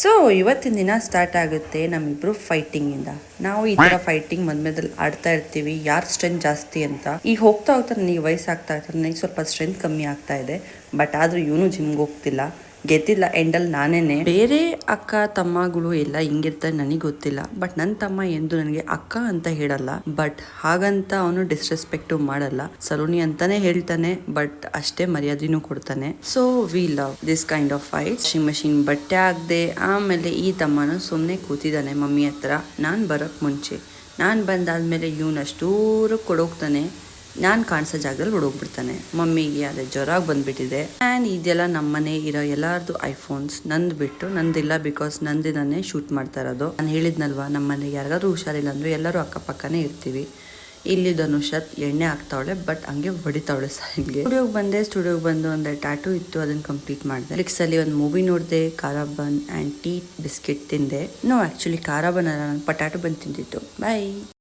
So ಇವತ್ತಿನ ದಿನ start ಆಗುತ್ತೆ ನಮ್ಮಿಬ್ರು ಫೈಟಿಂಗ್ ಇಂದ. ನಾವು ಈ ತರ ಫೈಟಿಂಗ್ ಮದ್ಮೇದಲ್ಲಿ ಆಡ್ತಾ ಇರ್ತೀವಿ, ಯಾರ್ ಸ್ಟ್ರೆಂತ್ ಜಾಸ್ತಿ ಅಂತ. ಈಗ ಹೋಗ್ತಾ ಹೋಗ್ತಾ ನನಗೆ ವಯಸ್ಸಾಗ್ತಾ ಇರ್ತಾರೆ, ನನಗೆ ಸ್ವಲ್ಪ ಸ್ಟ್ರೆಂತ್ ಕಮ್ಮಿ ಆಗ್ತಾ ಇದೆ. ಬಟ್ ಆದ್ರೂ ಇವನು ಜಿಮ್ಗೆ ಹೋಗ್ತಿಲ್ಲ, ಗೆದ್ದಿಲ್ಲ. ಎಂಡಲ್ ನಾನೇನೆ. ಬೇರೆ ಅಕ್ಕ ತಮ್ಮಗಳು ಎಲ್ಲ ಹಿಂಗಿರ್ತಾರೆ ನನಗೆ ಗೊತ್ತಿಲ್ಲ, ಬಟ್ ನನ್ನ ತಮ್ಮ ಎಂದು ನನಗೆ ಅಕ್ಕ ಅಂತ ಹೇಳಲ್ಲ. ಬಟ್ ಹಾಗಂತ ಅವನು ಡಿಸ್ರೆಸ್ಪೆಕ್ಟ್ ಮಾಡಲ್ಲ, ಸಲೂನಿ ಅಂತಾನೆ ಹೇಳ್ತಾನೆ. ಬಟ್ ಅಷ್ಟೇ ಮರ್ಯಾದೆನೂ ಕೊಡ್ತಾನೆ. So we love this kind of fight. Washing machine ಬಟ್ಟೆ ಹಾಕ್ದೆ ಆಮೇಲೆ ಈ ತಮ್ಮನು ಸುಮ್ಮನೆ ಕೂತಿದ್ದಾನೆ ಮಮ್ಮಿ ಹತ್ರ. ನಾನು ಬರೋಕ್ ಮುಂಚೆ, ನಾನು ಬಂದಾದ್ಮೇಲೆ ಇವನಷ್ಟೂರು ಕೊಡೋಗ್ತಾನೆ. ನಾನು ಕಾಣಿಸೋ ಜಾಗದಲ್ಲಿ ಹೊಡೋಗ್ಬಿಡ್ತಾನೆ. ಮಮ್ಮಿಗೆ ಅದೇ ಜ್ವರ ಬಂದ್ಬಿಟ್ಟಿದೆ. ಆ್ಯಂಡ್ ಇದೆಲ್ಲ ನಮ್ಮನೆ ಇರೋ ಎಲ್ಲಾರ್ದು ಐಫೋನ್ಸ್, ನಂದು ಬಿಟ್ಟು ನಂದಿಲ್ಲ, ಬಿಕಾಸ್ ನಂದಿನೇ ಶೂಟ್ ಮಾಡ್ತಾ ಇರೋದು. ನಾನು ಹೇಳಿದ್ನಲ್ವಾ, ನಮ್ಮ ಮನೆಗೆ ಯಾರಿಗಾದ್ರೂ ಹುಷಾರಿಲ್ಲ ಅಂದ್ರೆ ಎಲ್ಲರೂ ಅಕ್ಕಪಕ್ಕನೇ ಇರ್ತೀವಿ. ಇಲ್ಲಿ ಧನುಷತ್ ಎಣ್ಣೆ ಹಾಕ್ತಾವಳೆ, ಬಟ್ ಹಂಗೆ ಹೊಡಿತಾವಳೆ ಸೈಡ್ಗೆ. ಸ್ಟುಡಿಯೋಗೆ ಬಂದು ಒಂದು ಟ್ಯಾಟೂ ಇತ್ತು, ಅದನ್ನ ಕಂಪ್ಲೀಟ್ ಮಾಡಿದೆ. ನೆಕ್ಸ್ಟ್ ಅಲ್ಲಿ ಒಂದು ಮೂವಿ ನೋಡಿದೆ, ಖಾರಾಬನ್ ಆ್ಯಂಡ್ ಟೀ ಬಿಸ್ಕೆಟ್ ತಿಂದೆ. ನೋ ಆಕ್ಚುಲಿ ಖಾರಾಬನ್ ಅಲ್ಲ, ನಾನು ಪಟಾಟೋ ಬನ್ ತಿಂದಿತ್ತು. ಬಾಯ್.